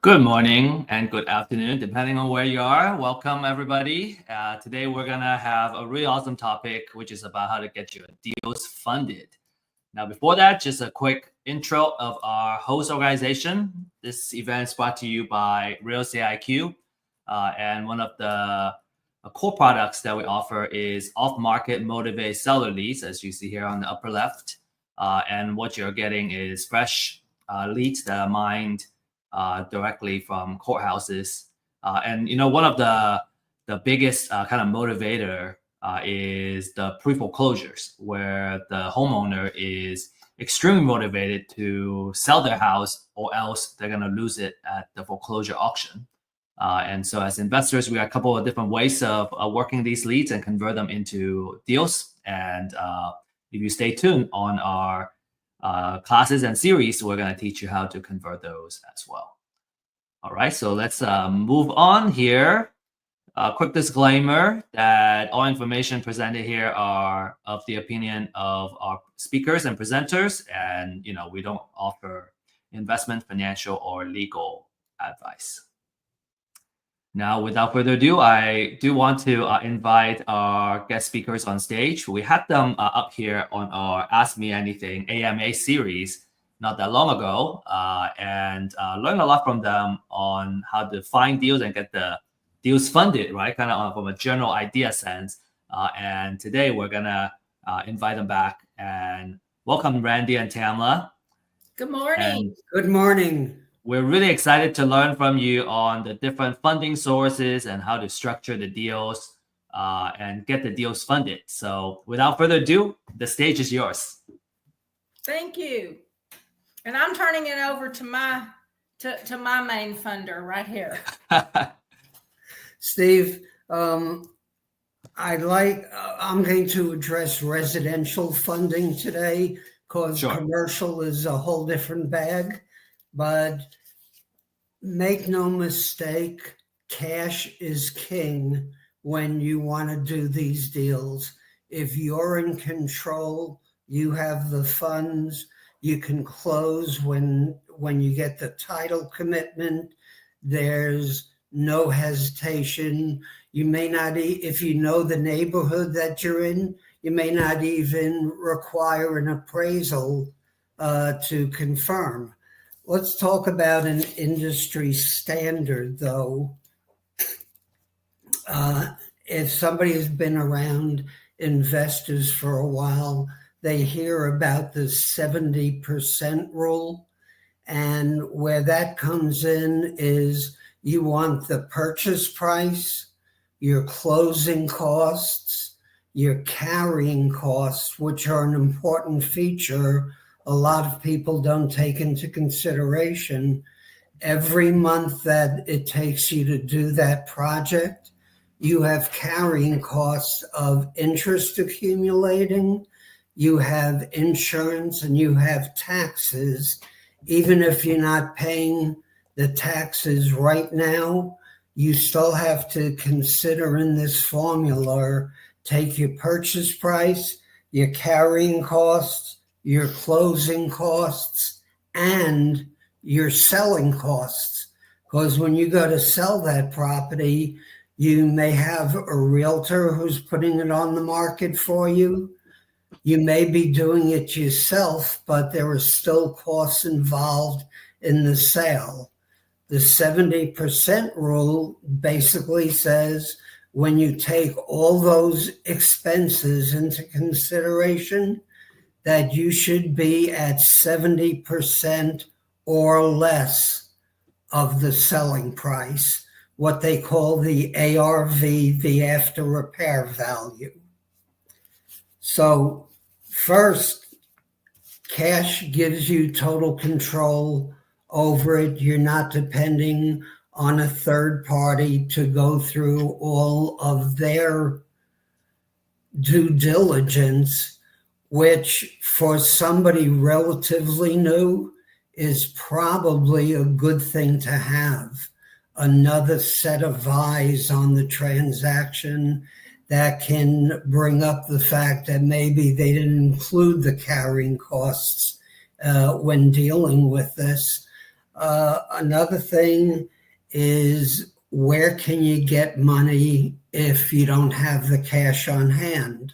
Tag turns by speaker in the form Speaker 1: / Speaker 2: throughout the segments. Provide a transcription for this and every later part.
Speaker 1: Good morning and good afternoon, depending on where you are. Welcome, everybody. Today, we're going to have a really awesome topic, which is about how to get your deals funded. Now, before that, just a quick intro of our host organization. This event is brought to you by Real Estate IQ. And one of the core products that we offer is off-market motivated seller leads, as you see here on the upper left. And what you're getting is fresh leads that are mined directly from courthouses. And one of the biggest kind of motivator is the pre-foreclosures, where the homeowner is extremely motivated to sell their house, or else they're going to lose it at the foreclosure auction. And so as investors, we have a couple of different ways of working these leads and convert them into deals. And if you stay tuned on our classes and series, we're going to teach you how to convert those as well. All right, so let's move on here. A quick disclaimer that all information presented here are of the opinion of our speakers and presenters, and we don't offer investment, financial, or legal advice. Now, without further ado, I do want to invite our guest speakers on stage. We had them up here on our Ask Me Anything AMA series not that long ago, and learned a lot from them on how to find deals and get the deals funded, right? Kind of from a general idea sense. And today we're gonna invite them back and welcome Randy and Tamela.
Speaker 2: Good morning.
Speaker 3: Good morning.
Speaker 1: We're really excited to learn from you on the different funding sources and how to structure the deals and get the deals funded. So without further ado, the stage is yours.
Speaker 2: Thank you. And I'm turning it over to my main funder right here.
Speaker 3: Steve, I'm going to address residential funding today because commercial is a whole different bag. But make no mistake, cash is king when you want to do these deals. If you're in control, you have the funds, you can close when you get the title commitment. There's no hesitation. You may not, if you know the neighborhood that you're in, you may not even require an appraisal to confirm. Let's talk about an industry standard, though. If somebody has been around investors for a while, they hear about the 70% rule. And where that comes in is you want the purchase price, your closing costs, your carrying costs, which are an important feature a lot of people don't take into consideration. Every month that it takes you to do that project, you have carrying costs of interest accumulating, you have insurance, and you have taxes. Even if you're not paying the taxes right now, you still have to consider in this formula, take your purchase price, your carrying costs, your closing costs, and your selling costs. Because when you go to sell that property, you may have a realtor who's putting it on the market for you. You may be doing it yourself, but there are still costs involved in the sale. The 70% rule basically says when you take all those expenses into consideration, that you should be at 70% or less of the selling price, what they call the ARV, the after repair value. So first, cash gives you total control over it. You're not depending on a third party to go through all of their due diligence, which for somebody relatively new is probably a good thing to have. Another set of eyes on the transaction that can bring up the fact that maybe they didn't include the carrying costs when dealing with this. Another thing is, where can you get money if you don't have the cash on hand?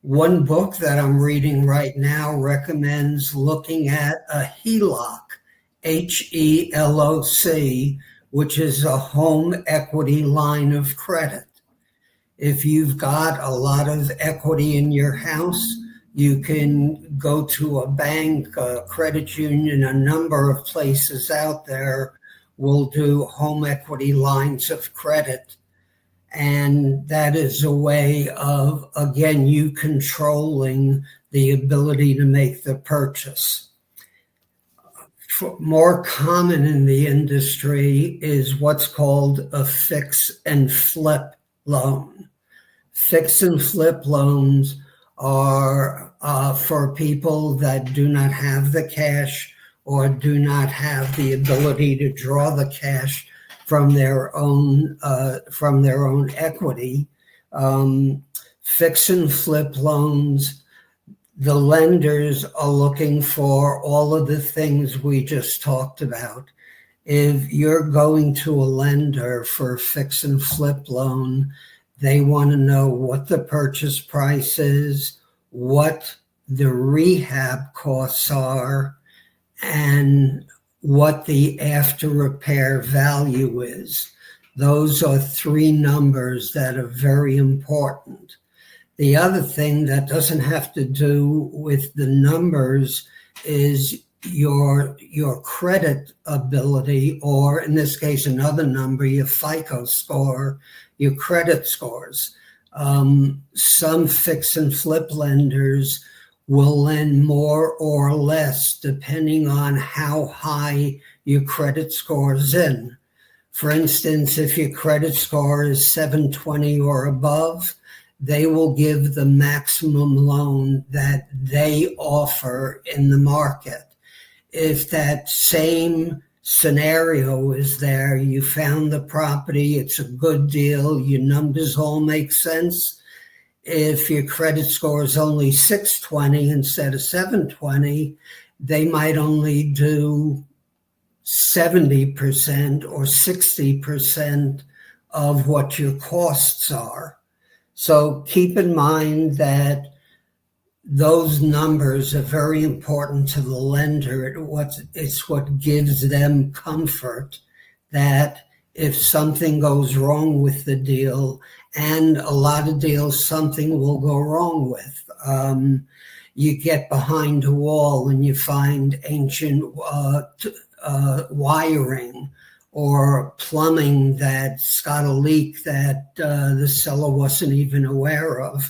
Speaker 3: One book that I'm reading right now recommends looking at a HELOC, HELOC, which is a home equity line of credit. If you've got a lot of equity in your house, you can go to a bank, a credit union, a number of places out there will do home equity lines of credit. And that is a way of, again, you controlling the ability to make the purchase. More common in the industry is what's called a fix and flip loan. Fix and flip loans are for people that do not have the cash or do not have the ability to draw the cash from their own equity. Fix and flip loans, the lenders are looking for all of the things we just talked about. If you're going to a lender for a fix and flip loan, they want to know what the purchase price is, what the rehab costs are, and what the after repair value is. Those are three numbers that are very important. The other thing that doesn't have to do with the numbers is your credit ability, or in this case, another number, your FICO score, your credit scores. Some fix and flip lenders will lend more or less depending on how high your credit score is in. For instance, if your credit score is 720 or above, they will give the maximum loan that they offer in the market. If that same scenario is there, you found the property, it's a good deal, your numbers all make sense. If your credit score is only 620 instead of 720, they might only do 70% or 60% of what your costs are. So keep in mind that those numbers are very important to the lender. It's what gives them comfort that if something goes wrong with the deal, and a lot of deals something will go wrong with. You get behind a wall and you find ancient wiring or plumbing that's got a leak that the seller wasn't even aware of.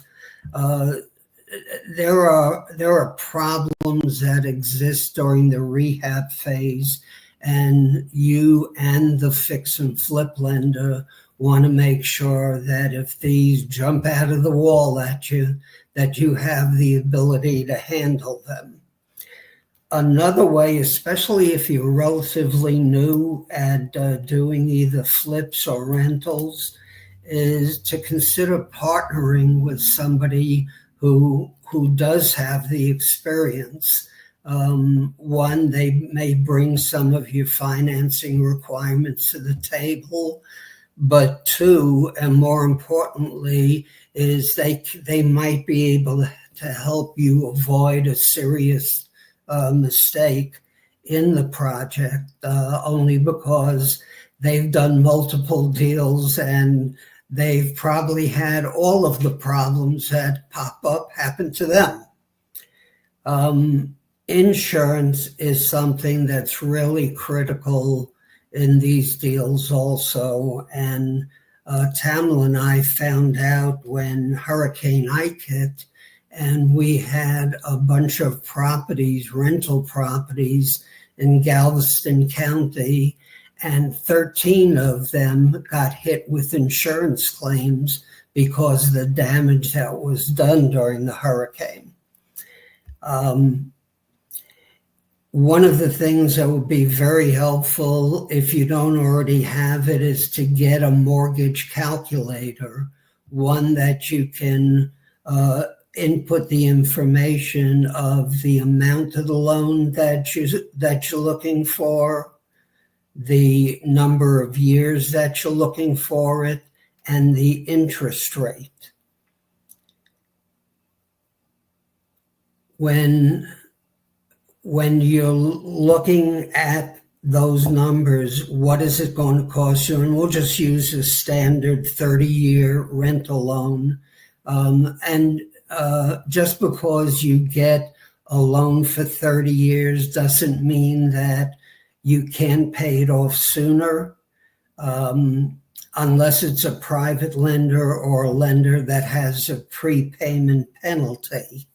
Speaker 3: There are problems that exist during the rehab phase, and you and the fix and flip lender want to make sure that if these jump out of the wall at you, that you have the ability to handle them. Another way, especially if you're relatively new at doing either flips or rentals, is to consider partnering with somebody who does have the experience. One, they may bring some of your financing requirements to the table, but two, and more importantly, is they might be able to help you avoid a serious mistake in the project, only because they've done multiple deals and they've probably had all of the problems that pop up happen to them. Insurance is something that's really critical in these deals also. And Tamela and I found out when Hurricane Ike hit, and we had a bunch of properties, rental properties in Galveston County, and 13 of them got hit with insurance claims because of the damage that was done during the hurricane. One of the things that would be very helpful, if you don't already have it, is to get a mortgage calculator, one that you can input the information of the amount of the loan that you're looking for, the number of years that you're looking for it, and the interest rate. When you're looking at those numbers, what is it going to cost you? And we'll just use a standard 30-year rental loan. Just because you get a loan for 30 years doesn't mean that you can't pay it off sooner, unless it's a private lender or a lender that has a prepayment penalty.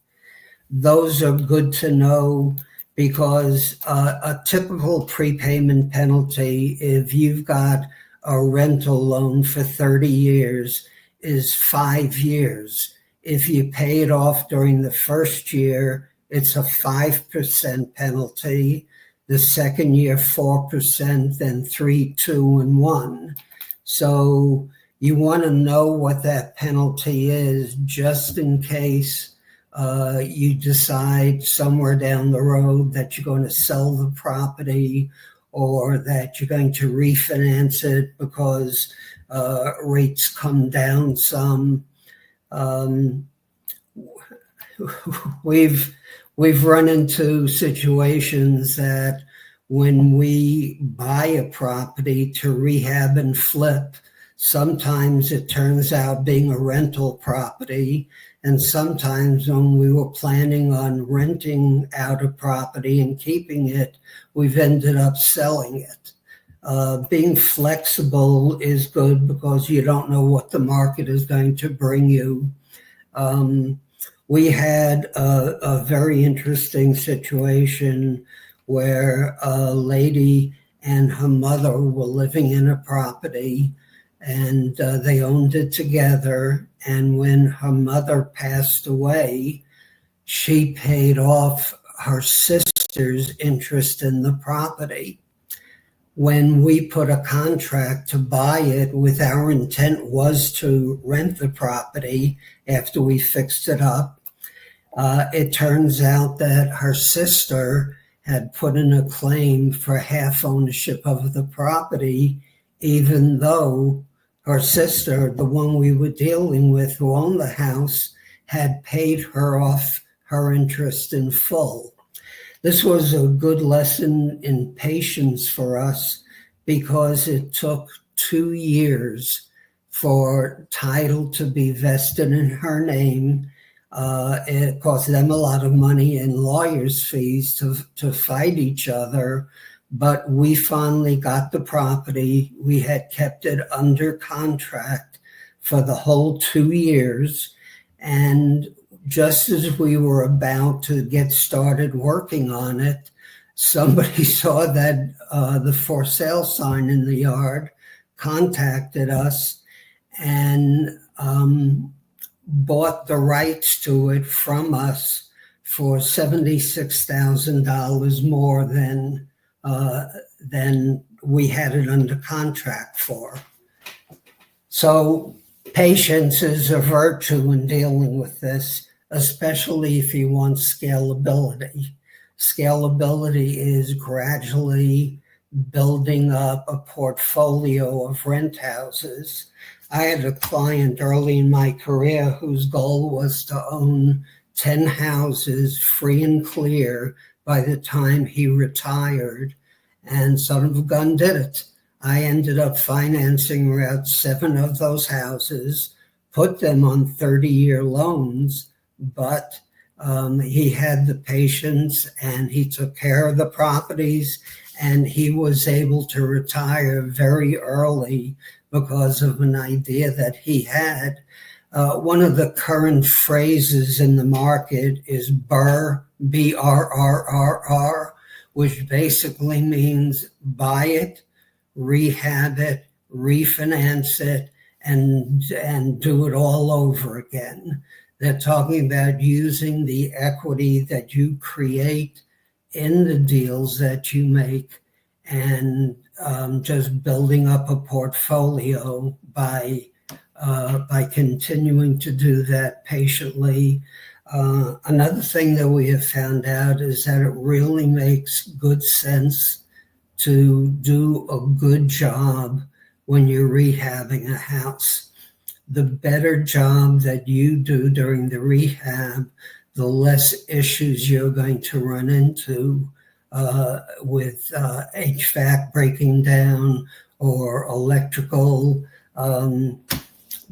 Speaker 3: Those are good to know, because a typical prepayment penalty, if you've got a rental loan for 30 years, is 5 years. If you pay it off during the first year, it's a 5% penalty. The second year, 4%, then 3, 2, and 1. So you want to know what that penalty is, just in case you decide somewhere down the road that you're going to sell the property, or that you're going to refinance it because rates come down some. We've run into situations that when we buy a property to rehab and flip, sometimes it turns out being a rental property. And sometimes when we were planning on renting out a property and keeping it, we've ended up selling it. Being flexible is good, because you don't know what the market is going to bring you. We had a very interesting situation where a lady and her mother were living in a property, and they owned it together. And when her mother passed away, she paid off her sister's interest in the property. When we put a contract to buy it, with our intent was to rent the property after we fixed it up, it turns out that her sister had put in a claim for half ownership of the property, even though her sister, the one we were dealing with who owned the house, had paid her off her interest in full. This was a good lesson in patience for us, because it took 2 years for title to be vested in her name. It cost them a lot of money and lawyers' fees to fight each other. But we finally got the property. We had kept it under contract for the whole 2 years. And just as we were about to get started working on it, somebody saw that the for sale sign in the yard, contacted us, and bought the rights to it from us for $76,000 more than we had it under contract for. So patience is a virtue in dealing with this, especially if you want scalability. Scalability is gradually building up a portfolio of rent houses. I had a client early in my career whose goal was to own 10 houses free and clear by the time he retired, and son of a gun did it. I ended up financing around 7 of those houses, put them on 30-year loans, but he had the patience and he took care of the properties, and he was able to retire very early because of an idea that he had. One of the current phrases in the market is BRRRR, B-R-R-R-R, which basically means buy it, rehab it, refinance it, and do it all over again. They're talking about using the equity that you create in the deals that you make, and just building up a portfolio by continuing to do that patiently. Another thing that we have found out is that it really makes good sense to do a good job when you're rehabbing a house. The better job that you do during the rehab, the less issues you're going to run into with HVAC breaking down or electrical.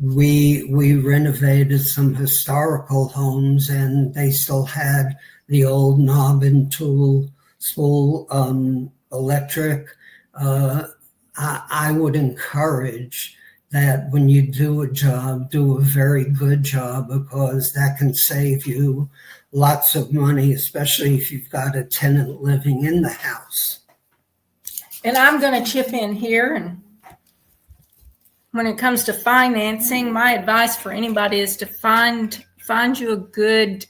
Speaker 3: We renovated some historical homes, and they still had the old knob and tool spool electric. I would encourage that when you do a job, do a very good job, because that can save you lots of money, especially if you've got a tenant living in the house.
Speaker 2: And I'm going to chip in here. And when it comes to financing, my advice for anybody is to find you a good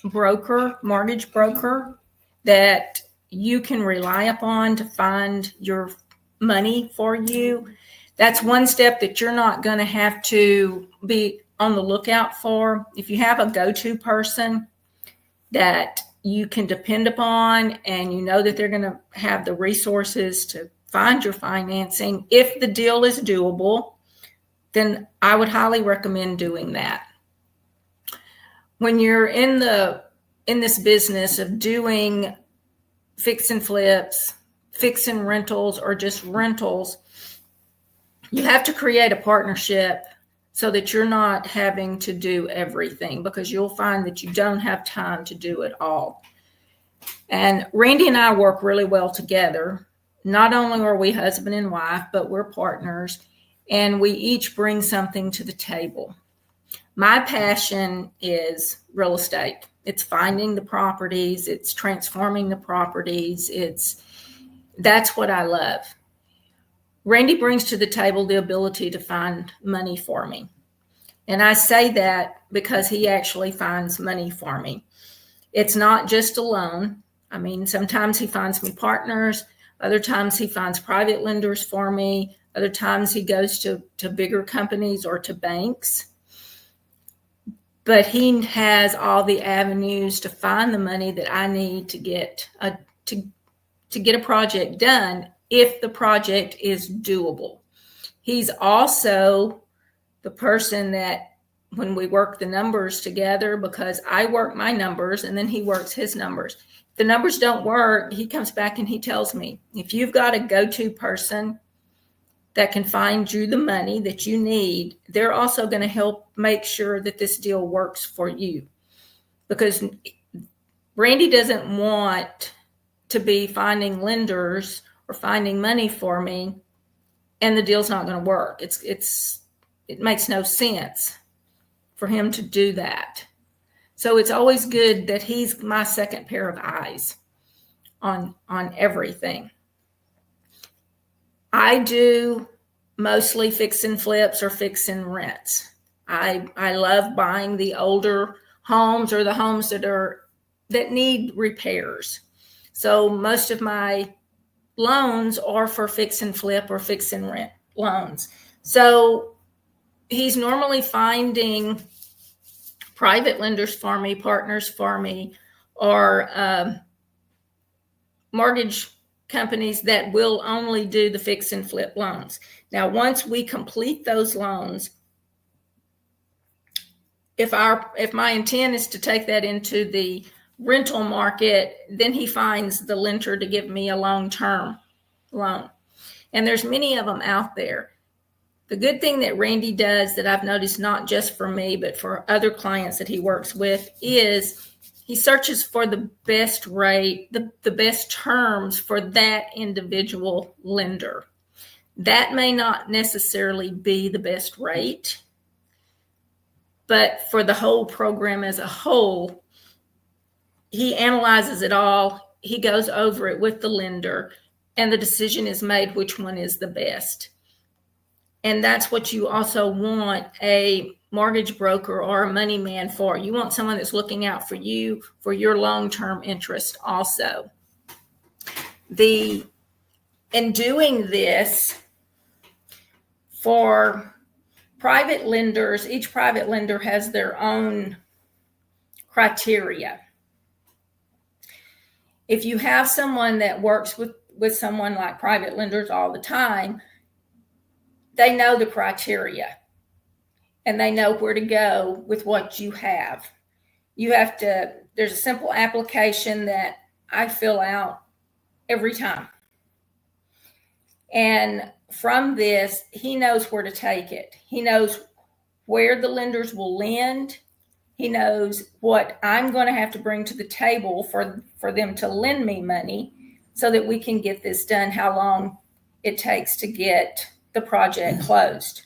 Speaker 2: broker, mortgage broker, that you can rely upon to find your money for you. That's one step that you're not going to have to be on the lookout for. If you have a go-to person that you can depend upon, and you know that they're going to have the resources to find your financing, if the deal is doable, then I would highly recommend doing that. When you're in this business of doing fix and flips, fix and rentals, or just rentals, you have to create a partnership so that you're not having to do everything, because you'll find that you don't have time to do it all. And Randy and I work really well together. Not only are we husband and wife, but we're partners, and we each bring something to the table. My passion is real estate. It's finding the properties, it's transforming the properties. That's what I love. Randy brings to the table the ability to find money for me. And I say that because he actually finds money for me. It's not just a loan. I mean, sometimes he finds me partners. Other times he finds private lenders for me. Other times he goes to bigger companies or to banks. But he has all the avenues to find the money that I need to get a project done, if the project is doable. He's also the person that, when we work the numbers together, because I work my numbers and then he works his numbers. If the numbers don't work, he comes back and he tells me, if you've got a go-to person that can find you the money that you need, they're also going to help make sure that this deal works for you. Because Randy doesn't want to be finding lenders or finding money for me and the deal's not going to work. It makes no sense for him to do that. So it's always good that he's my second pair of eyes on everything. I do mostly fix and flips or fix and rents. I love buying the older homes or the homes that need repairs. So most of my loans are for fix and flip or fix and rent loans. So he's normally finding private lenders for me, partners for me, or mortgage companies that will only do the fix and flip loans. Now, once we complete those loans, if my intent is to take that into the rental market, then he finds the lender to give me a long-term loan. And there's many of them out there. The good thing that Randy does that I've noticed, not just for me, but for other clients that he works with, is he searches for the best rate, the best terms for that individual lender. That may not necessarily be the best rate, but for the whole program as a whole, he analyzes it all. He goes over it with the lender, and the decision is made which one is the best. And that's what you also want a mortgage broker or a money man for. You want someone that's looking out for you, for your long-term interest also. In doing this, for private lenders, each private lender has their own criteria. If you have someone that works with someone like private lenders all the time, they know the criteria and they know where to go with what you have. There's a simple application that I fill out every time. And from this, he knows where to take it. He knows where the lenders will lend. He knows what I'm going to have to bring to the table for them to lend me money so that we can get this done, how long it takes to get the project closed.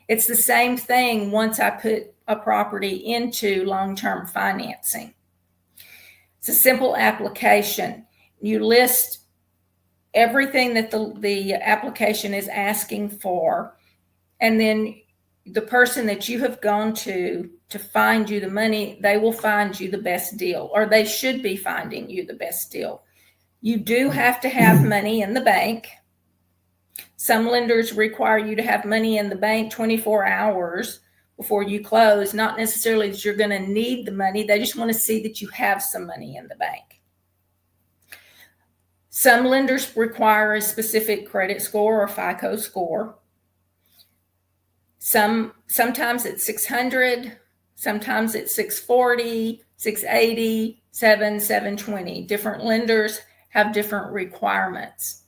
Speaker 2: It's the same thing once I put a property into long-term financing. It's a simple application. You list everything that the application is asking for, and then the person that you have gone to find you the money, they will find you the best deal, or they should be finding you the best deal. You do have to have money in the bank. Some lenders require you to have money in the bank 24 hours before you close. Not necessarily that you're going to need the money. They just want to see that you have some money in the bank. Some lenders require a specific credit score or FICO score. Sometimes it's 600, sometimes it's 640, 680, 720. Different lenders have different requirements.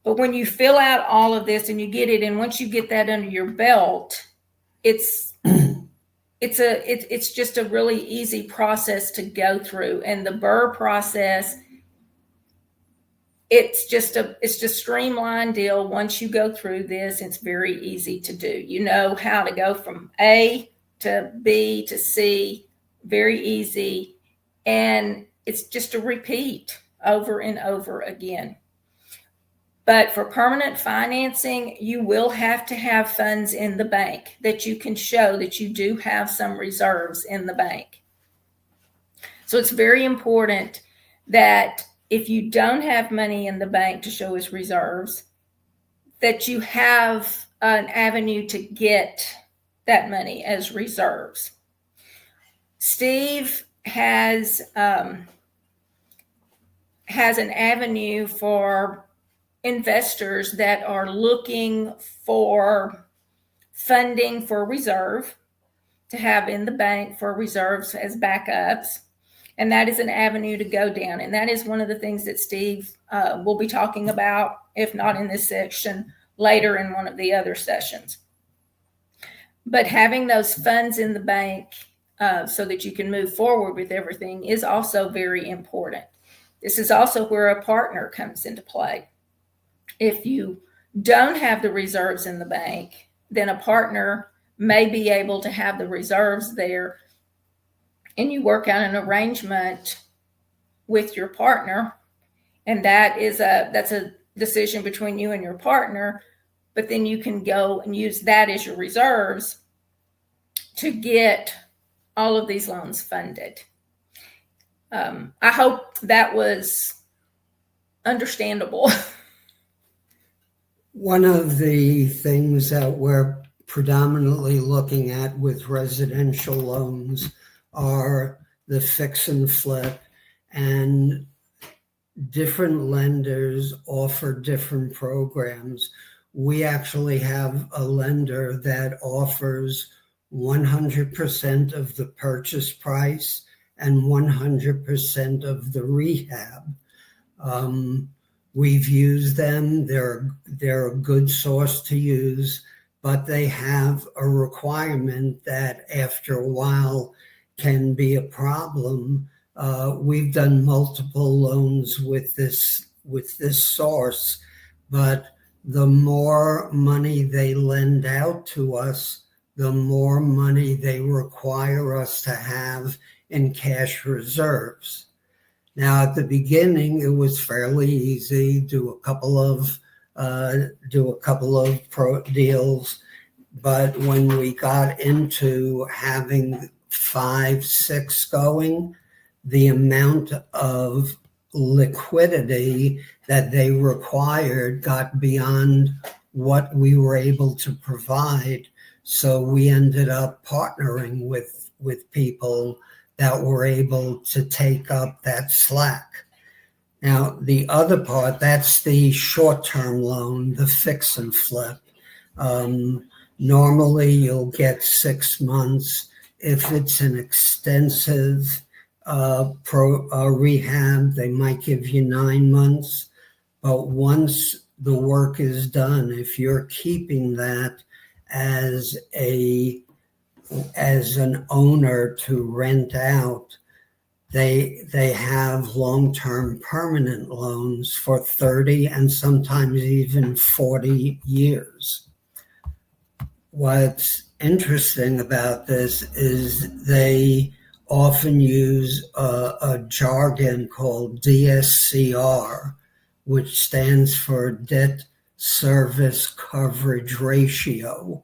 Speaker 2: But when you fill out all of this and you get it, and once you get that under your belt, it's just a really easy process to go through. And the BRRRR process, it's just a streamlined deal. Once you go through this, it's very easy to do. You know how to go from A to B to C, very easy. And it's just a repeat over and over again. But for permanent financing, you will have to have funds in the bank that you can show that you do have some reserves in the bank. So it's very important that if you don't have money in the bank to show as reserves, that you have an avenue to get that money as reserves. Steve has an avenue for investors that are looking for funding for reserve to have in the bank for reserves as backups. And that is an avenue to go down. And that is one of the things that Steve will be talking about, if not in this section, later in one of the other sessions. But having those funds in the bank so that you can move forward with everything is also very important. This is also where a partner comes into play. If you don't have the reserves in the bank, then a partner may be able to have the reserves there, and you work out an arrangement with your partner, and that's a decision between you and your partner. But then you can go and use that as your reserves to get all of these loans funded. I hope that was understandable.
Speaker 3: One of the things that we're predominantly looking at with residential loans are the fix and flip, and different lenders offer different programs. We actually have a lender that offers 100% of the purchase price and 100% of the rehab. We've used them. They're a good source to use, but they have a requirement that after a while can be a problem. We've done multiple loans with this source, but the more money they lend out to us, the more money they require us to have in cash reserves. Now, at the beginning, it was fairly easy. Do a couple of deals, but when we got into having 5, 6 going, the amount of liquidity that they required got beyond what we were able to provide. So we ended up partnering with people that were able to take up that slack. Now, the other part, that's the short-term loan, the fix and flip. Normally, you'll get 6 months. If it's an extensive rehab, they might give you 9 months. But once the work is done, if you're keeping that as an owner to rent out, they have long-term permanent loans for 30 and sometimes even 40 years. What's interesting about this is they often use a jargon called DSCR, which stands for Debt Service Coverage Ratio.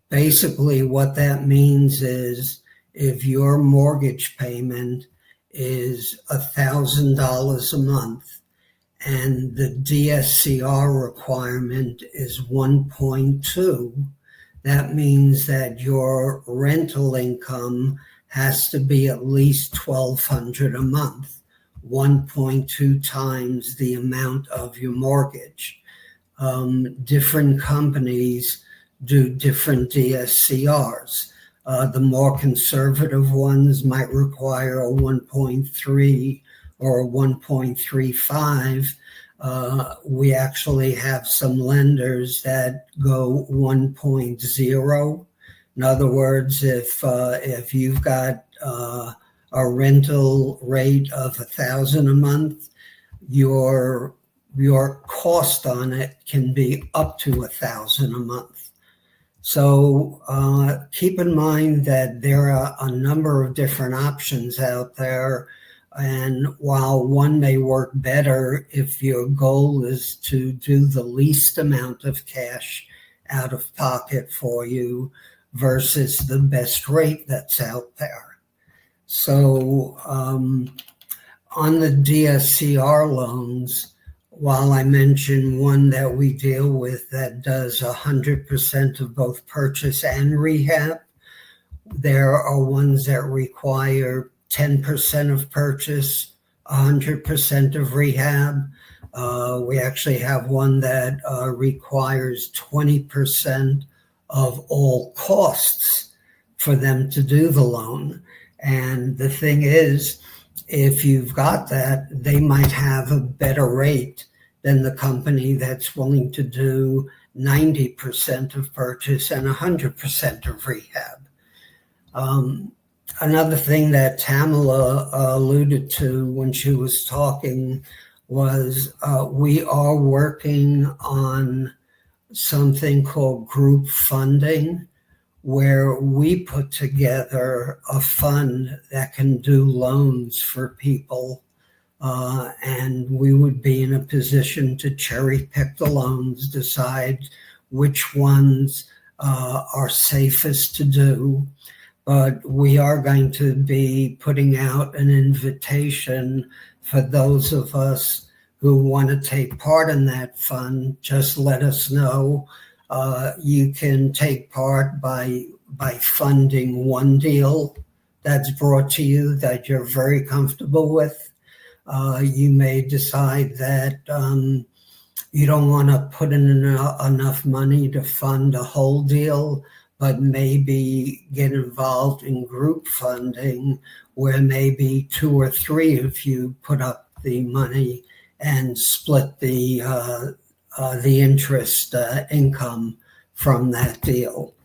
Speaker 3: Basically, what that means is if your mortgage payment is $1,000 a month and the DSCR requirement is 1.2, that means that your rental income has to be at least $1,200 a month, 1.2 times the amount of your mortgage. Different companies do different DSCRs. The more conservative ones might require a 1.3 or a 1.35. We actually have some lenders that go 1.0. In other words, if you've got a rental rate of $1,000 a month, your cost on it can be up to $1,000 a month. So keep in mind that there are a number of different options out there. And while one may work better if your goal is to do the least amount of cash out of pocket for you versus the best rate that's out there. So on the DSCR loans, while I mentioned one that we deal with that does 100% of both purchase and rehab, there are ones that require 10% of purchase, 100% of rehab. We actually have one that requires 20% of all costs for them to do the loan. And the thing is, if you've got that, they might have a better rate than the company that's willing to do 90% of purchase and 100% of rehab. Another thing that Tamela alluded to when she was talking was we are working on something called group funding, where we put together a fund that can do loans for people, and we would be in a position to cherry pick the loans, decide which ones are safest to do. But we are going to be putting out an invitation for those of us who want to take part in that fund. Just let us know. You can take part by funding one deal that's brought to you that you're very comfortable with. You may decide that you don't want to put in enough money to fund a whole deal, but maybe get involved in group funding where maybe 2 or 3 of you put up the money and split the interest income from that deal.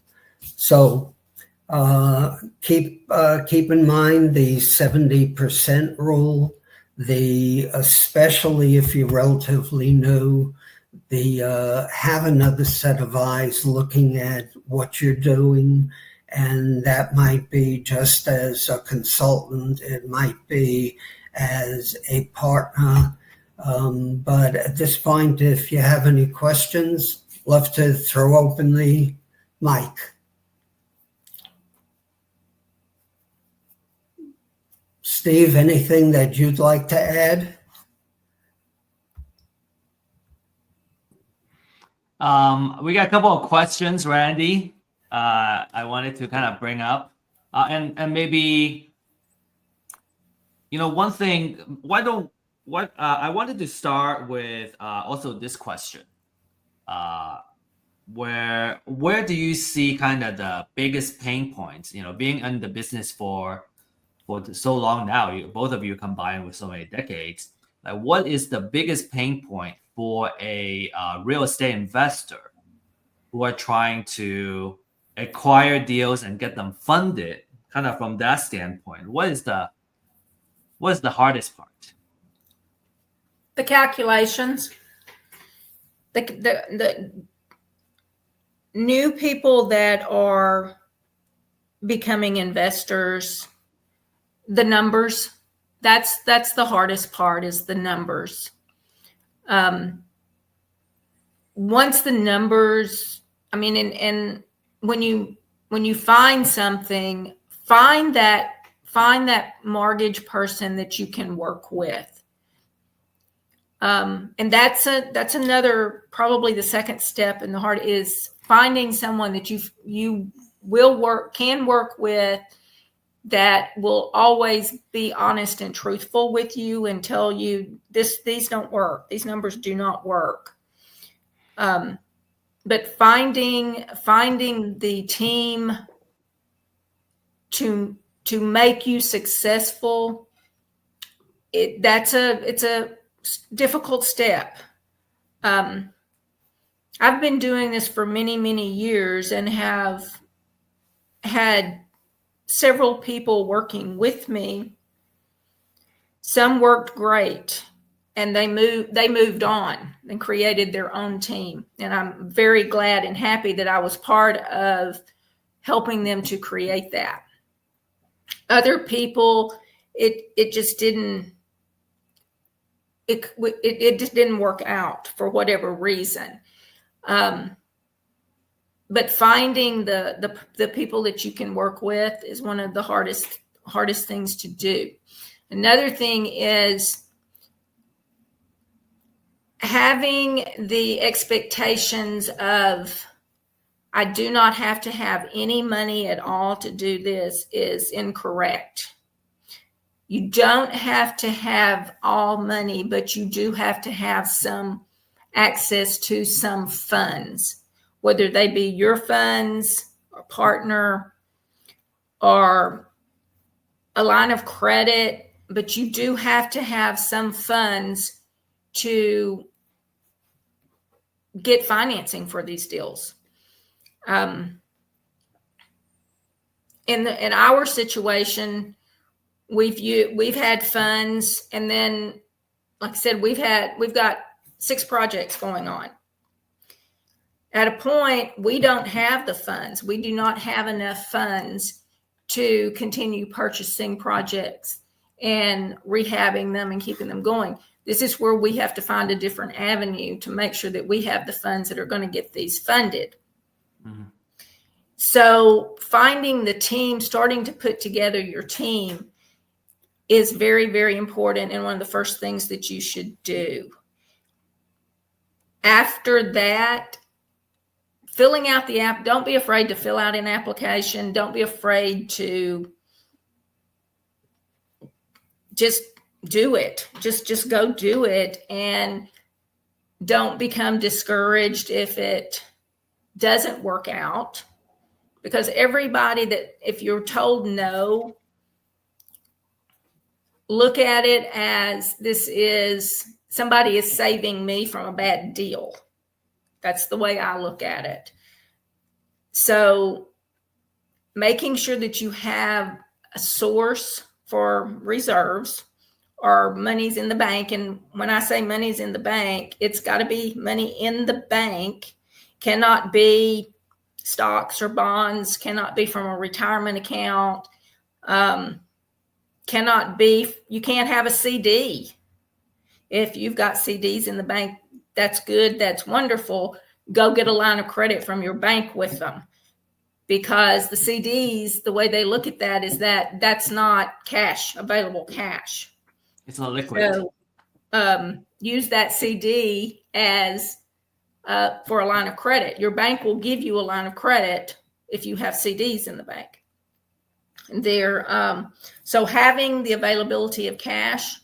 Speaker 3: So keep in mind the 70% rule. Especially if you're relatively new, have another set of eyes looking at what you're doing, and that might be just as a consultant, it might be as a partner. But at this point, if you have any questions, love to throw open the mic. Steve, anything that you'd like to add?
Speaker 1: We got a couple of questions, Randy. I wanted to kind of bring up, and maybe, one thing. Why don't what I wanted to start with also this question. Where do you see kind of the biggest pain points? Being in the business for so long now, both of you combined with so many decades. Like, what is the biggest pain point for a real estate investor who are trying to acquire deals and get them funded? Kind of from that standpoint, what is the hardest part?
Speaker 2: The calculations. The new people that are becoming investors, the numbers, that's the hardest part, is the numbers. Once the numbers, I mean, and when you find something, find that mortgage person that you can work with. And that's another, probably the second step in the heart, is finding someone that you can work with, that will always be honest and truthful with you and tell you these don't work. These numbers do not work. But finding the team to make you successful, it's a difficult step. I've been doing this for many, many years and have had several people working with me. Some worked great, and they moved on and created their own team. And I'm very glad and happy that I was part of helping them to create that. Other people, it just didn't work out for whatever reason. But finding the people that you can work with is one of the hardest things to do. Another thing is having the expectations of, I do not have to have any money at all to do this, is incorrect. You don't have to have all money, but you do have to have some access to some funds, whether they be your funds or partner or a line of credit, but you do have to have some funds to get financing for these deals. In our situation, we've had funds, and then, like I said, we've got 6 projects going on. At a point, we don't have the funds. We do not have enough funds to continue purchasing projects and rehabbing them and keeping them going. This is where we have to find a different avenue to make sure that we have the funds that are going to get these funded. Mm-hmm. So finding the team, starting to put together your team, is very, very important, and one of the first things that you should do. After that, filling out the app, don't be afraid to fill out an application. Don't be afraid to just do it. Just go do it, and don't become discouraged if it doesn't work out, because everybody that, if you're told no, look at it as somebody is saving me from a bad deal. That's the way I look at it. So making sure that you have a source for reserves or money's in the bank. And when I say money's in the bank, it's got to be money in the bank. Cannot be stocks or bonds, cannot be from a retirement account. You can't have a CD. If you've got CDs in the bank, that's good, that's wonderful. Go get a line of credit from your bank with them, because the CDs, the way they look at that is that that's not cash, available cash.
Speaker 1: It's not liquid.
Speaker 2: So use that CD as for a line of credit. Your bank will give you a line of credit if you have CDs in the bank. So having the availability of cash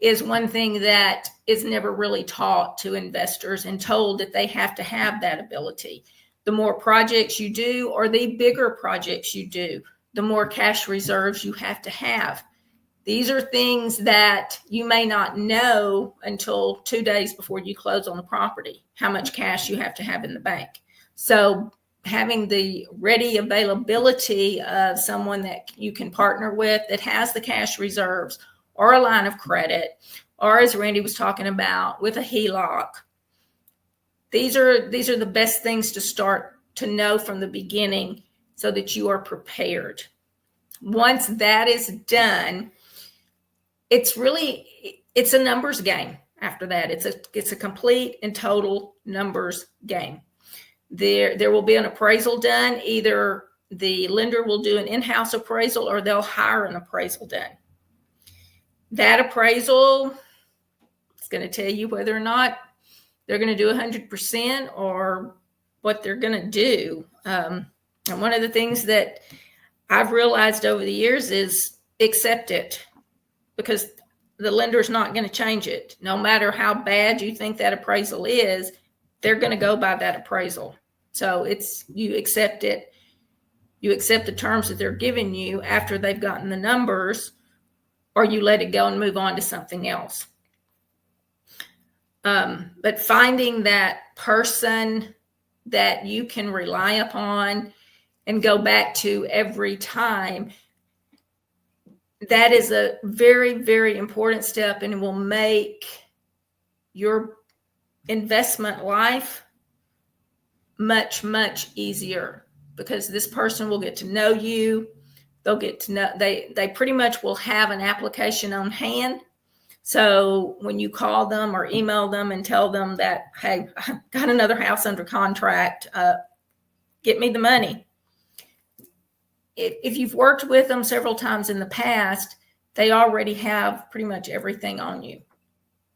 Speaker 2: is one thing that is never really taught to investors and told that they have to have that ability. The more projects you do, or the bigger projects you do, the more cash reserves you have to have. These are things that you may not know until 2 days before you close on the property, how much cash you have to have in the bank. So having the ready availability of someone that you can partner with that has the cash reserves, or a line of credit, or as Randy was talking about, with a HELOC. These are the best things to start to know from the beginning so that you are prepared. Once that is done, it's a numbers game. After that, it's a complete and total numbers game. There will be an appraisal done. Either the lender will do an in-house appraisal or they'll hire an appraisal done. That appraisal is going to tell you whether or not they're going to do 100% or what they're going to do. And one of the things that I've realized over the years is accept it, because the lender's not going to change it. No matter how bad you think that appraisal is, they're going to go by that appraisal. So you accept it. You accept the terms that they're giving you after they've gotten the numbers, or you let it go and move on to something else. But finding that person that you can rely upon and go back to every time, that is a very, very important step, and it will make your investment life much, much easier, because this person will get to know you. They'll get to know, they pretty much will have an application on hand. So when you call them or email them and tell them that, hey, I've got another house under contract, get me the money. If you've worked with them several times in the past, they already have pretty much everything on you.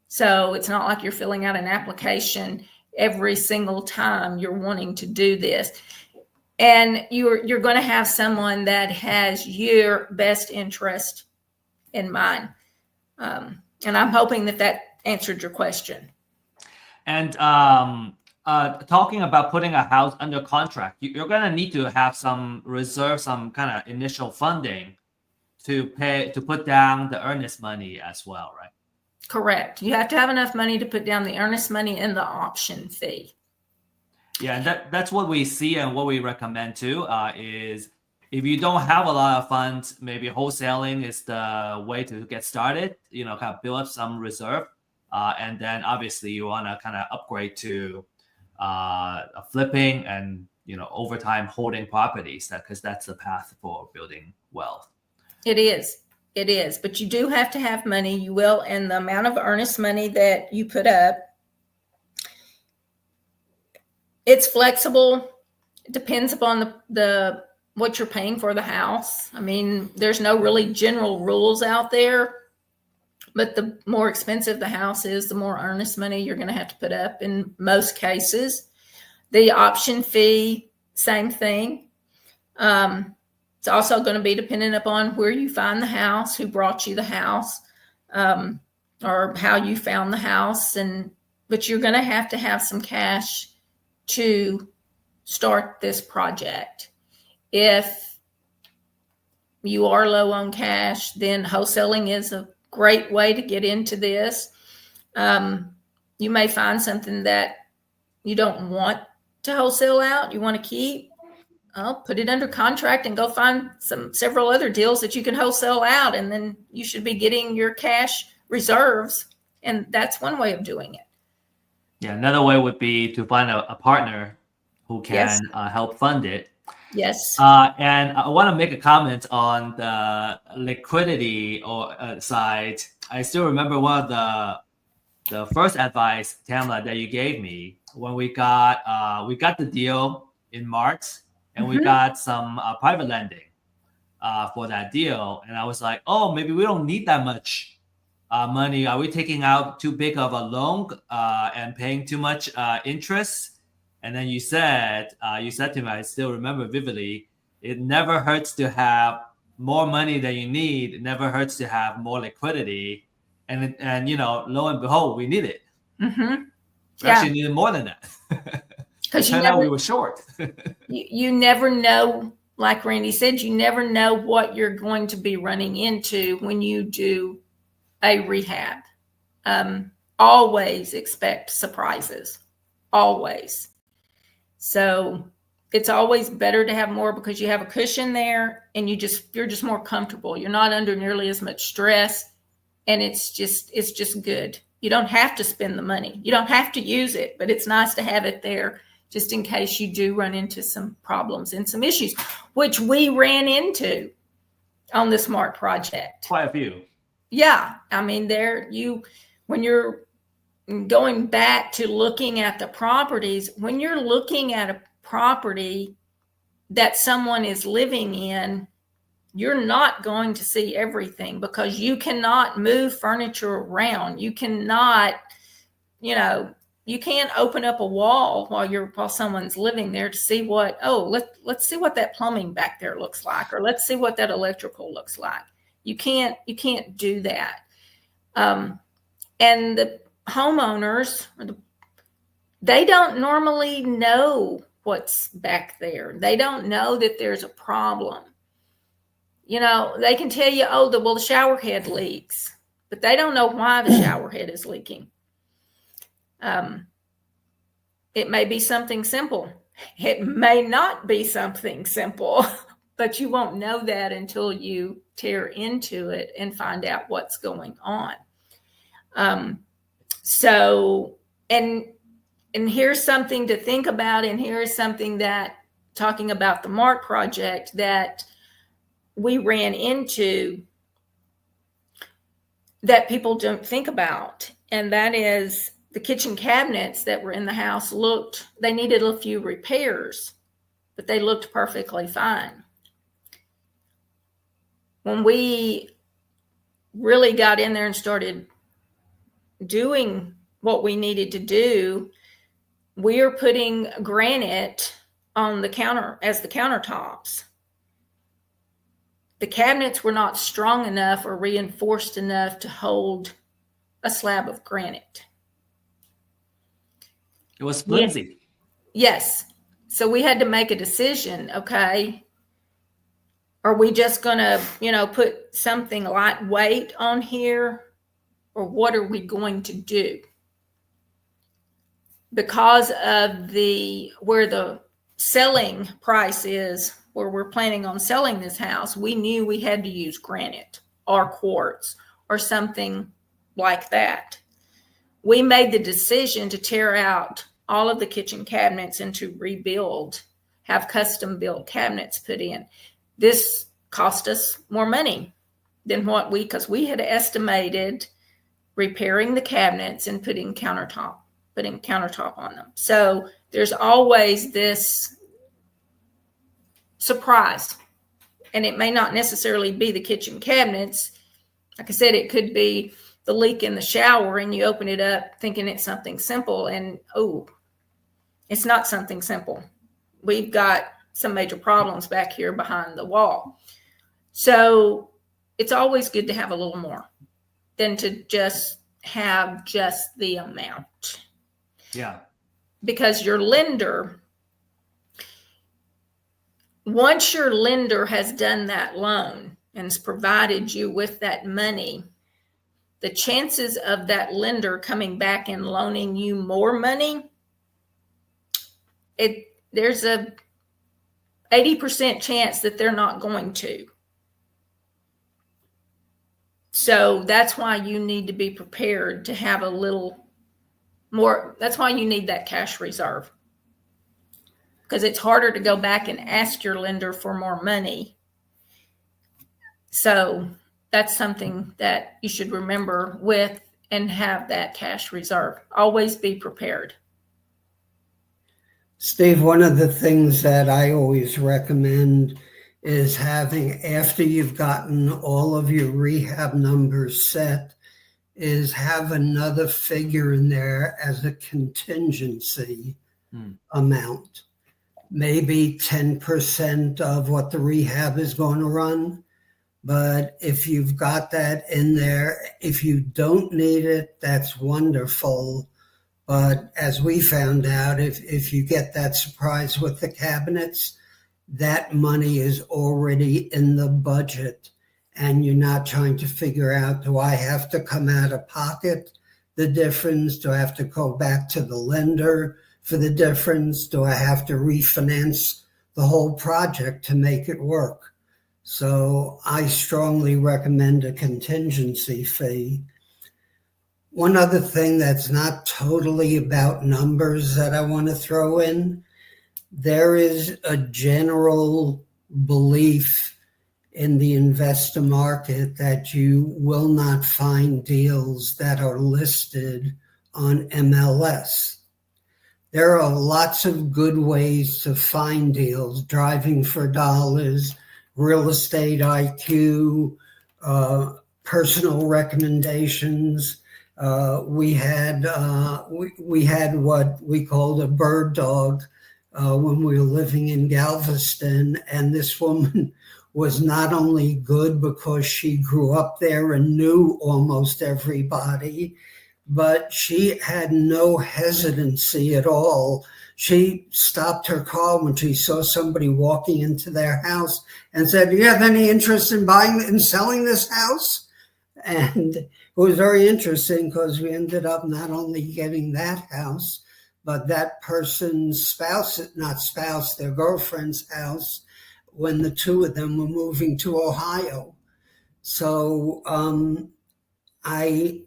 Speaker 2: So it's not like you're filling out an application every single time you're wanting to do this. And you're going to have someone that has your best interest in mind. And I'm hoping that answered your question.
Speaker 1: And talking about putting a house under contract, you're going to need to have some reserve, some kind of initial funding to put down the earnest money as well, right?
Speaker 2: Correct. You have to have enough money to put down the earnest money and the option fee.
Speaker 1: Yeah, and that's what we see and what we recommend too, is if you don't have a lot of funds, maybe wholesaling is the way to get started, kind of build up some reserve. And then obviously you want to kind of upgrade to flipping and, over time holding properties, because that's the path for building wealth. It
Speaker 2: is. But you do have to have money. You will. And the amount of earnest money that you put up, it's flexible. It depends upon the what you're paying for the house. I mean, there's no really general rules out there, but the more expensive the house is, the more earnest money you're going to have to put up in most cases. The option fee, same thing. It's also going to be dependent upon where you find the house, who brought you the house, or how you found the house. But you're going to have some cash to start this project. If you are low on cash, then wholesaling is a great way to get into this. You may find something that you don't want to wholesale out, you want to keep. I'll put it under contract and go find several other deals that you can wholesale out, and then you should be getting your cash reserves. And that's one way of doing it.
Speaker 1: Yeah, another way would be to find a partner who can help fund it.
Speaker 2: Yes.
Speaker 1: And I want to make a comment on the liquidity side. I still remember one of the first advice, Tamela, that you gave me when we got the deal in March, and we got some private lending for that deal. And I was like, oh, maybe we don't need that much money. Are we taking out too big of a loan and paying too much interest? And then you said to me, I still remember vividly, it never hurts to have more money than you need. It never hurts to have more liquidity. And lo and behold, we need it.
Speaker 2: Mm-hmm.
Speaker 1: We actually needed more than that.
Speaker 2: Because
Speaker 1: turned out we were short.
Speaker 2: you never know, like Randy said, you never know what you're going to be running into when you do a rehab. Always expect surprises. Always. So it's always better to have more because you have a cushion there and you're just more comfortable. You're not under nearly as much stress, and it's just good. You don't have to spend the money. You don't have to use it, but it's nice to have it there just in case you do run into some problems and some issues, which we ran into on the SMART project.
Speaker 1: Quite a few.
Speaker 2: Yeah. I mean, when you're going back to looking at the properties, when you're looking at a property that someone is living in, you're not going to see everything because you cannot move furniture around. You cannot, you can't open up a wall while someone's living there to see let's see what that plumbing back there looks like, or let's see what that electrical looks like. You can't do that. And the homeowners, they don't normally know what's back there. They don't know that there's a problem. They can tell you, the shower head leaks, but they don't know why the shower head is leaking. It may be something simple. It may not be something simple, but you won't know that until you tear into it and find out what's going on. And here's something to think about, and here's something that, talking about the MART project, that we ran into that people don't think about, and that is the kitchen cabinets that were in the house they needed a few repairs, but they looked perfectly fine. When we really got in there and started doing what we needed to do, we are putting granite on the counter as the countertops. The cabinets were not strong enough or reinforced enough to hold a slab of granite.
Speaker 1: It was flimsy.
Speaker 2: Yes. So we had to make a decision. Okay. Are we just going to, put something lightweight on here, or what are we going to do? Because of where the selling price is, where we're planning on selling this house, we knew we had to use granite or quartz or something like that. We made the decision to tear out all of the kitchen cabinets and to rebuild, have custom built cabinets put in. This cost us more money than because we had estimated repairing the cabinets and putting countertop on them. So there's always this surprise, and it may not necessarily be the kitchen cabinets. Like I said, it could be the leak in the shower, and you open it up thinking it's something simple, and it's not something simple. We've got some major problems back here behind the wall. So it's always good to have a little more than to just have just the amount.
Speaker 1: Yeah.
Speaker 2: Because your lender, once your lender has done that loan and has provided you with that money, the chances of that lender coming back and loaning you more money, there's a 80% chance that they're not going to. So that's why you need to be prepared to have a little more. That's why you need that cash reserve, because it's harder to go back and ask your lender for more money. So that's something that you should remember with and have that cash reserve. Always be prepared.
Speaker 3: Steve, one of the things that I always recommend is having, after you've gotten all of your rehab numbers set, is have another figure in there as a contingency amount. Maybe 10% of what the rehab is going to run, But if you've got that in there, if you don't need it, that's wonderful. But as we found out, if you get that surprise with the cabinets, that money is already in the budget, and you're not trying to figure out, do I have to come out of pocket the difference? Do I have to go back to the lender for the difference? Do I have to refinance the whole project to make it work? So I strongly recommend a contingency fee. One other thing that's not totally about numbers that I want to throw in, there is a general belief in the investor market that you will not find deals that are listed on MLS. There are lots of good ways to find deals: Driving for Dollars, Real Estate IQ, personal recommendations. We had what we called a bird dog when we were living in Galveston, and this woman was not only good because she grew up there and knew almost everybody, but she had no hesitancy at all. She stopped her car when she saw somebody walking into their house and said, "Do you have any interest in buying and selling this house?" And it was very interesting because we ended up not only getting that house, but that person's spouse, not spouse, their girlfriend's house, when the two of them were moving to Ohio. So I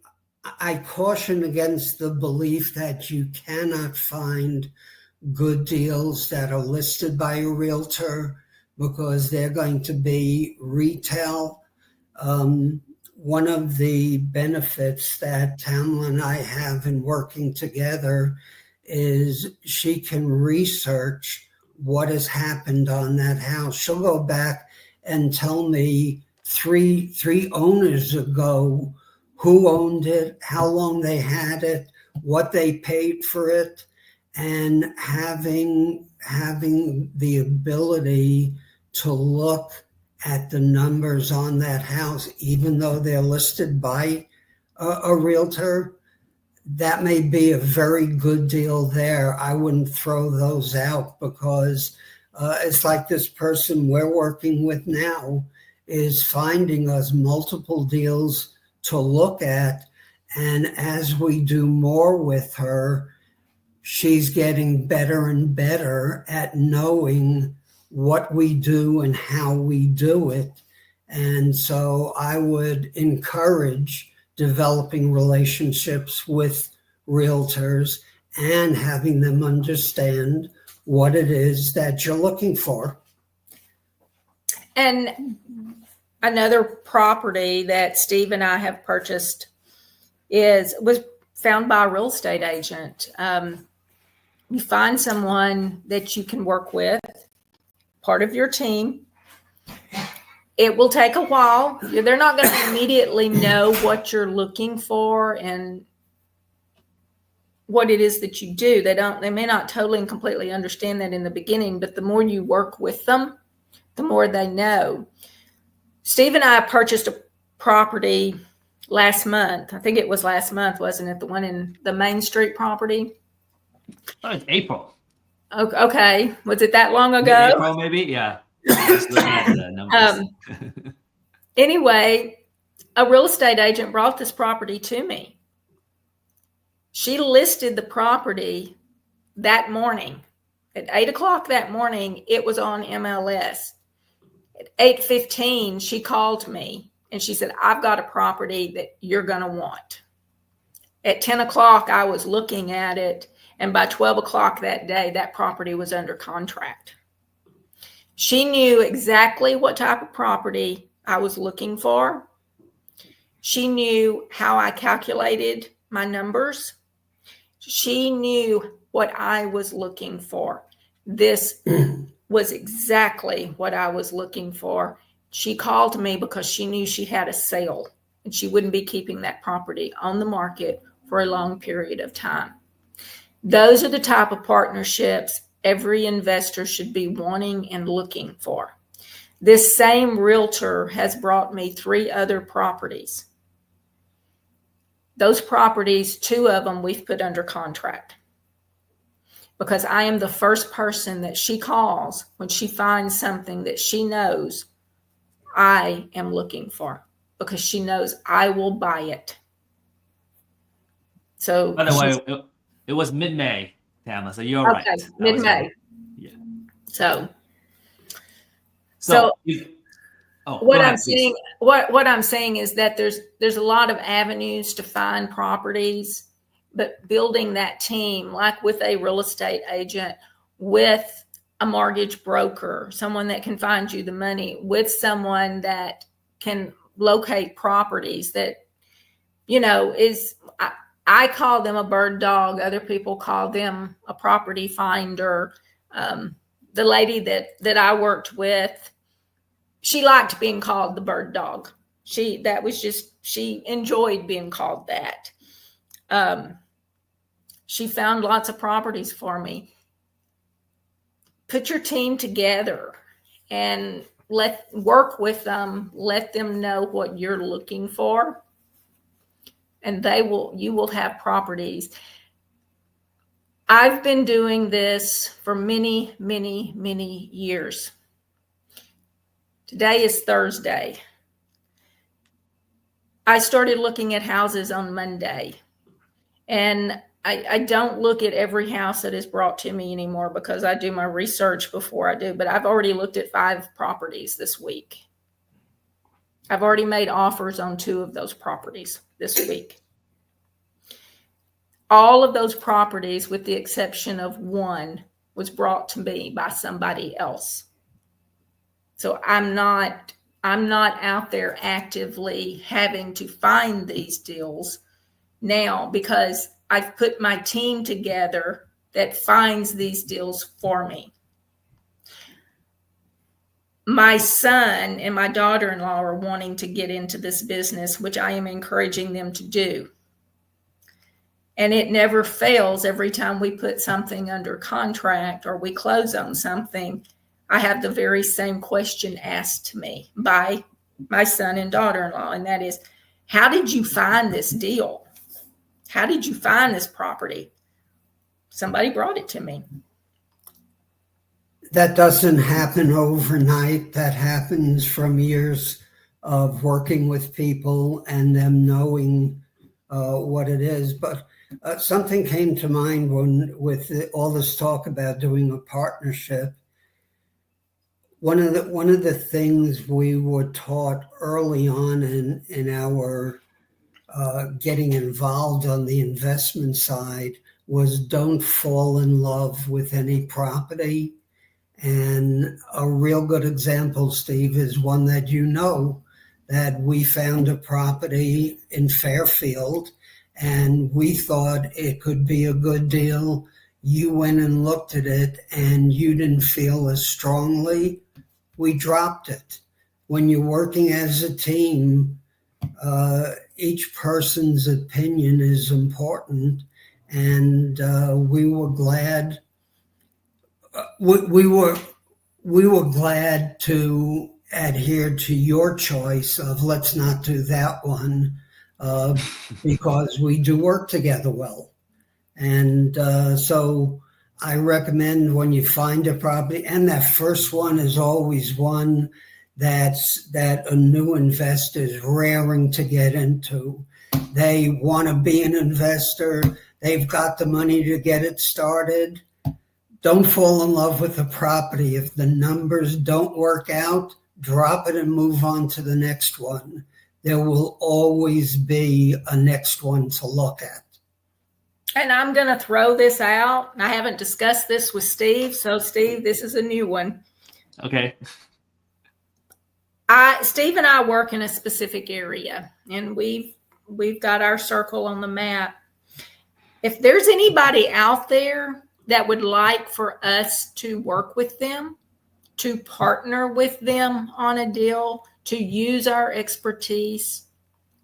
Speaker 3: caution against the belief that you cannot find good deals that are listed by a realtor because they're going to be retail. One of the benefits that Tamela and I have in working together is she can research what has happened on that house. She'll go back and tell me three owners ago who owned it, how long they had it, what they paid for it, and having the ability to look at the numbers on that house, even though they're listed by a realtor, that may be a very good deal there. I wouldn't throw those out because it's like this person we're working with now is finding us multiple deals to look at. And as we do more with her, she's getting better and better at knowing what we do and how we do it. And so I would encourage developing relationships with realtors and having them understand what it is that you're looking for.
Speaker 2: And another property that Steve and I have purchased was found by a real estate agent. You find someone that you can work with, part of your team. It will take a while. They're not going to immediately know what you're looking for and what it is that you do. They may not totally and completely understand that in the beginning, but the more you work with them, the more they know. Steve and I purchased a property last month. I think it was last month, wasn't it? The one in the Main Street property.
Speaker 1: Oh, it's April.
Speaker 2: Okay. Was it that long ago?
Speaker 1: April, maybe? Yeah. Just looking at the numbers.
Speaker 2: Anyway, a real estate agent brought this property to me. She listed the property that morning. At 8 o'clock that morning, it was on MLS. At 8:15, she called me and she said, "I've got a property that you're going to want." At 10 o'clock, I was looking at it. And by 12 o'clock that day, that property was under contract. She knew exactly what type of property I was looking for. She knew how I calculated my numbers. She knew what I was looking for. This was exactly what I was looking for. She called me because she knew she had a sale and she wouldn't be keeping that property on the market for a long period of time. Those are the type of partnerships every investor should be wanting and looking for. This same realtor has brought me 3 other properties. Those properties, 2 of them we've put under contract, because I am the first person that she calls when she finds something that she knows I am looking for, because she knows I will buy it. So,
Speaker 1: by the way, it was mid-May, Tamela, so you're
Speaker 2: okay,
Speaker 1: right.
Speaker 2: mid-May.
Speaker 1: Yeah.
Speaker 2: So
Speaker 1: what
Speaker 2: what I'm saying is that there's a lot of avenues to find properties, but building that team, like with a real estate agent, with a mortgage broker, someone that can find you the money, with someone that can locate properties that, is, I call them a bird dog. Other people call them a property finder. The lady that I worked with, she liked being called the bird dog. She enjoyed being called that. She found lots of properties for me. Put your team together and work with them. Let them know what you're looking for, and you will have properties. I've been doing this for many, many, many years. Today is Thursday. I started looking at houses on Monday, and I don't look at every house that is brought to me anymore because I do my research before I do, but I've already looked at 5 properties this week. I've already made offers on 2 of those properties this week. All of those properties, with the exception of 1, was brought to me by somebody else. So I'm not out there actively having to find these deals now, because I've put my team together that finds these deals for me. My son and my daughter-in-law are wanting to get into this business, which I am encouraging them to do. And it never fails. Every time we put something under contract or we close on something, I have the very same question asked to me by my son and daughter-in-law, and that is, how did you find this deal? How did you find this property? Somebody brought it to me.
Speaker 3: That doesn't happen overnight. That happens from years of working with people and them knowing what it is. But something came to mind with all this talk about doing a partnership. One of the things we were taught early on in our getting involved on the investment side was, don't fall in love with any property. And a real good example, Steve, is one that that we found a property in Fairfield and we thought it could be a good deal. You went and looked at it and you didn't feel as strongly. We dropped it. When you're working as a team, each person's opinion is important, and we were glad. We were glad to adhere to your choice of let's not do that one because we do work together well, and so I recommend when you find a property, and that first one is always one that a new investor is raring to get into. They want to be an investor. They've got the money to get it started. Don't fall in love with the property. If the numbers don't work out, drop it and move on to the next one. There will always be a next one to look at.
Speaker 2: And I'm going to throw this out. I haven't discussed this with Steve. So, Steve, this is a new one.
Speaker 1: Okay.
Speaker 2: Steve and I work in a specific area, and we've got our circle on the map. If there's anybody out there that would like for us to work with them, to partner with them on a deal, to use our expertise,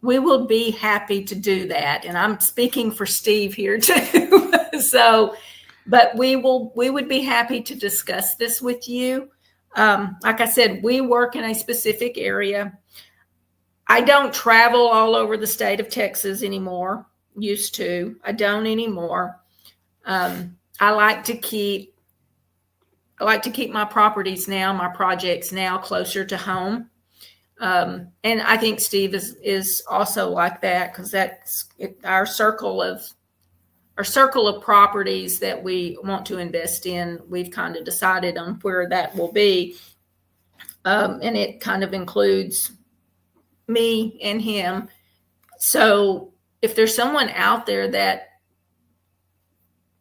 Speaker 2: we will be happy to do that. And I'm speaking for Steve here too. But we would be happy to discuss this with you. Like I said, we work in a specific area. I don't travel all over the state of Texas anymore. Used to. I don't anymore. I like to keep my properties now, my projects now closer to home. And I think Steve is also like that, because that's our circle of properties that we want to invest in. We've kind of decided on where that will be. And it kind of includes me and him. So if there's someone out there that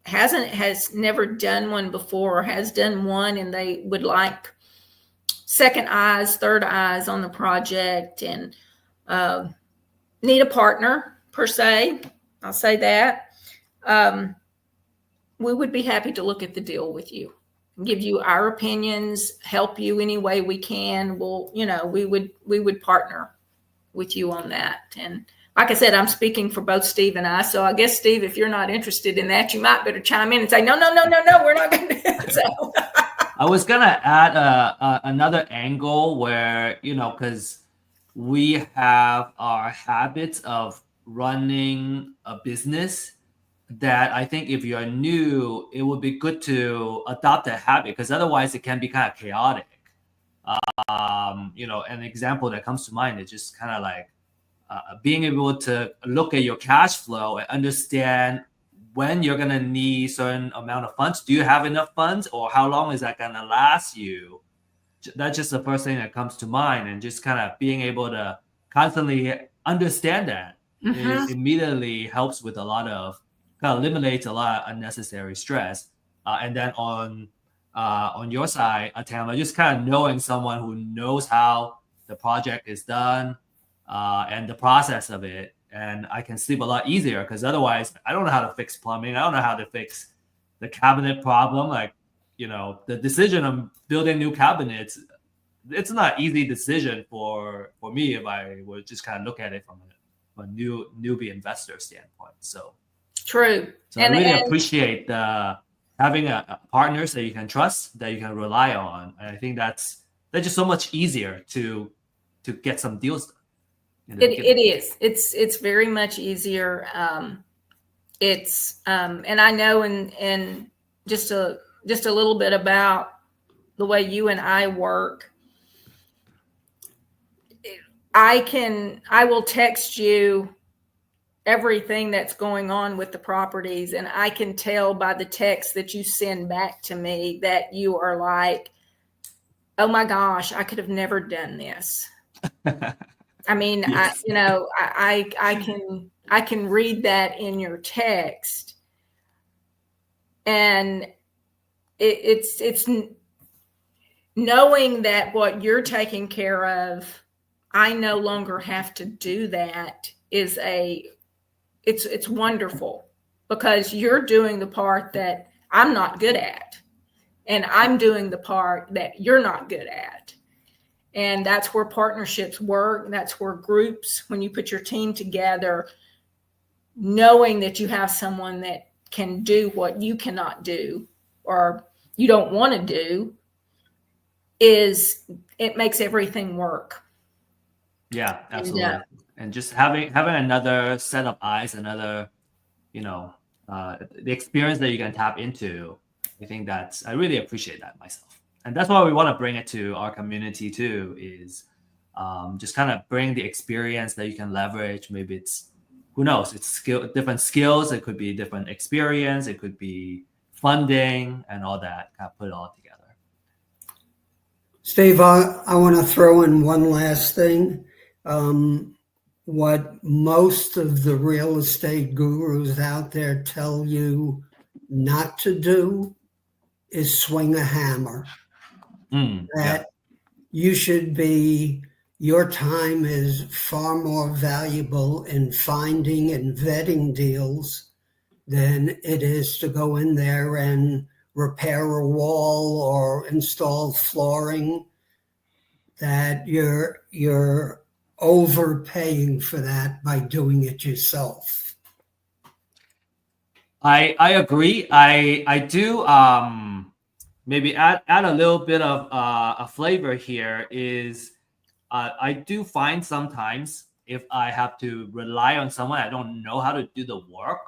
Speaker 2: has never done one before, or has done one, and they would like second eyes, third eyes on the project, and need a partner per se, I'll say that, we would be happy to look at the deal with you, give you our opinions, help you any way we can. We would partner with you on that. And like I said, I'm speaking for both Steve and I. So I guess, Steve, if you're not interested in that, you might better chime in and say, no, we're not going to do it. So.
Speaker 1: I was going to add another angle where, because we have our habits of running a business, that I think if you're new, it would be good to adopt that habit, because otherwise it can be kind of chaotic. An example that comes to mind is just kind of like being able to look at your cash flow and understand when you're going to need certain amount of funds. Do you have enough funds, or how long is that going to last you? That's just the first thing that comes to mind. And just kind of being able to constantly understand that immediately helps with kind of eliminates a lot of unnecessary stress. And then on your side, Tamela, just kind of knowing someone who knows how the project is done and the process of it, and I can sleep a lot easier, because otherwise I don't know how to fix plumbing. I don't know how to fix the cabinet problem. Like, the decision of building new cabinets, it's not an easy decision for me if I would just kind of look at it from a newbie investor standpoint. So
Speaker 2: true.
Speaker 1: So I really appreciate having partners that you can trust, that you can rely on. And I think that's just so much easier to get some deals done.
Speaker 2: It is. It's very much easier. And I know, and just a little bit about the way you and I work. I will text you everything that's going on with the properties, and I can tell by the text that you send back to me that you are like, oh my gosh, I could have never done this. I mean, yes. I can read that in your text, and it's knowing that what you're taking care of, I no longer have to do that it's wonderful, because you're doing the part that I'm not good at, and I'm doing the part that you're not good at. And that's where partnerships work. That's where groups, when you put your team together, knowing that you have someone that can do what you cannot do or you don't want to do, it makes everything work.
Speaker 1: Yeah, absolutely. And just having another set of eyes, another, the experience that you can tap into, I really appreciate that myself. And that's why we want to bring it to our community too, is just kind of bring the experience that you can leverage. Maybe it's, who knows, it's different skills. It could be different experience. It could be funding and all that, kind of put it all together.
Speaker 3: Steve, I want to throw in one last thing. What most of the real estate gurus out there tell you not to do is swing a hammer. Your time is far more valuable in finding and vetting deals than it is to go in there and repair a wall or install flooring. That you're overpaying for that by doing it yourself.
Speaker 1: I agree. I do maybe add a little bit of a flavor here is I do find sometimes if I have to rely on someone, I don't know how to do the work,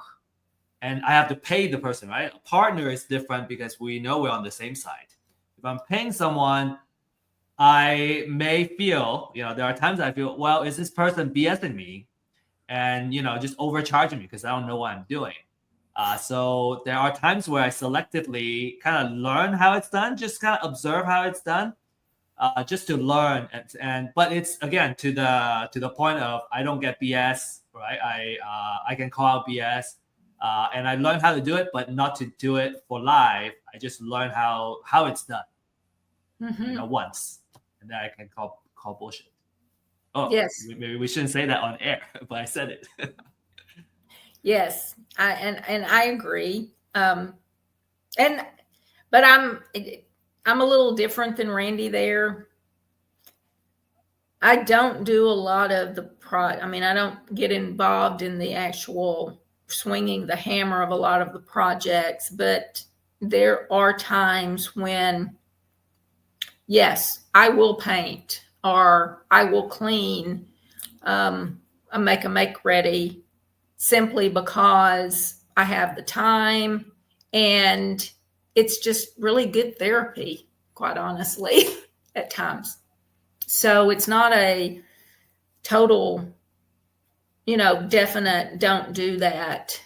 Speaker 1: and I have to pay the person, right? A partner is different because we know we're on the same side. If I'm paying someone, I may feel, there are times I feel, well, is this person BSing me and, just overcharging me because I don't know what I'm doing. So there are times where I selectively kind of learn how it's done, just kind of observe how it's done, just to learn. But it's again to the point of I don't get BS, right? I can call out BS, and I learn how to do it, but not to do it for live. I just learn how it's done, once, and then I can call bullshit. Oh,
Speaker 2: Yes.
Speaker 1: Maybe we shouldn't say that on air, but I said it.
Speaker 2: Yes, I agree. But I'm a little different than Randy there. I don't do a lot of I don't get involved in the actual swinging the hammer of a lot of the projects, but there are times when, yes, I will paint or I will clean, I make a make ready, simply because I have the time, and it's just really good therapy, quite honestly, at times. So it's not a total, definite don't do that.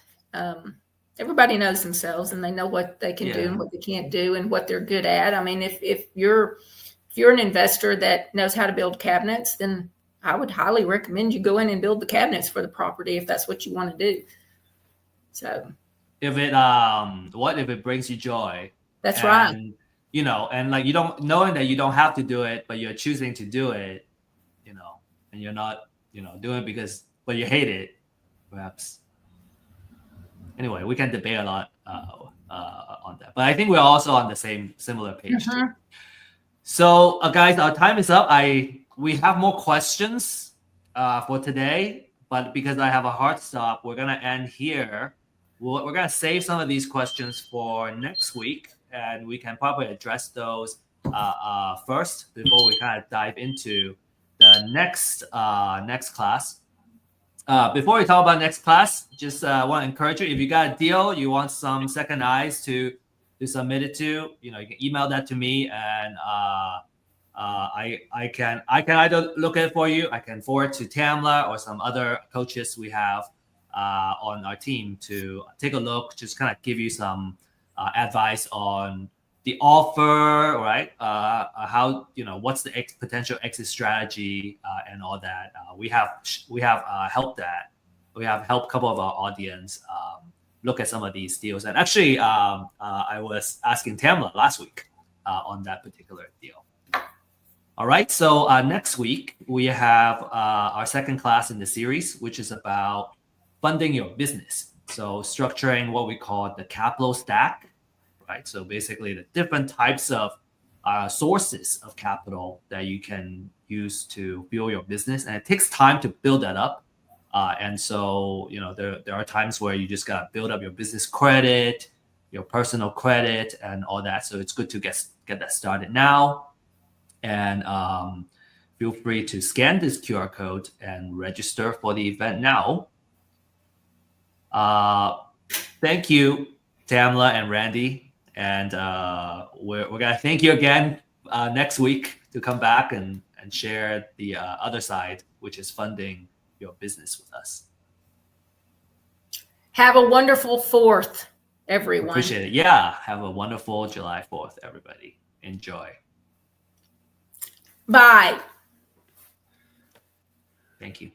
Speaker 2: Everybody knows themselves, and they know what they can do and what they can't do and what they're good at. I mean, if you're an investor that knows how to build cabinets, then I would highly recommend you go in and build the cabinets for the property if that's what you want to do. So
Speaker 1: if it what if it brings you joy?
Speaker 2: That's right.
Speaker 1: And like knowing that you don't have to do it, but you're choosing to do it, and you're not, doing it but you hate it, perhaps. Anyway, we can debate a lot on that, but I think we're also on the similar page. Too. So guys, our time is up. We have more questions for today, but because I have a hard stop, we're going to end here. We're going to save some of these questions for next week, and we can probably address those first before we kind of dive into the next class. Before we talk about next class, just want to encourage you, if you got a deal, you want some second eyes to submit it to, you can email that to me, and I can either look at it for you. I can forward to Tamela or some other coaches we have on our team to take a look, just kind of give you some advice on the offer, right? How, what's the potential exit strategy and all that. We have helped that. We have helped a couple of our audience look at some of these deals. And actually, I was asking Tamela last week on that particular deal. All right, so next week we have our second class in the series, which is about funding your business. So structuring what we call the capital stack, right? So basically the different types of sources of capital that you can use to build your business. And it takes time to build that up. And so, there are times where you just got to build up your business credit, your personal credit, and all that. So it's good to get that started now. And feel free to scan this QR code and register for the event now. Thank you, Tamela and Randy. And we're going to thank you again next week to come back and share the other side, which is funding your business with us.
Speaker 2: Have a wonderful 4th, everyone.
Speaker 1: Appreciate it. Yeah. Have a wonderful July 4th, everybody. Enjoy.
Speaker 2: Bye.
Speaker 1: Thank you.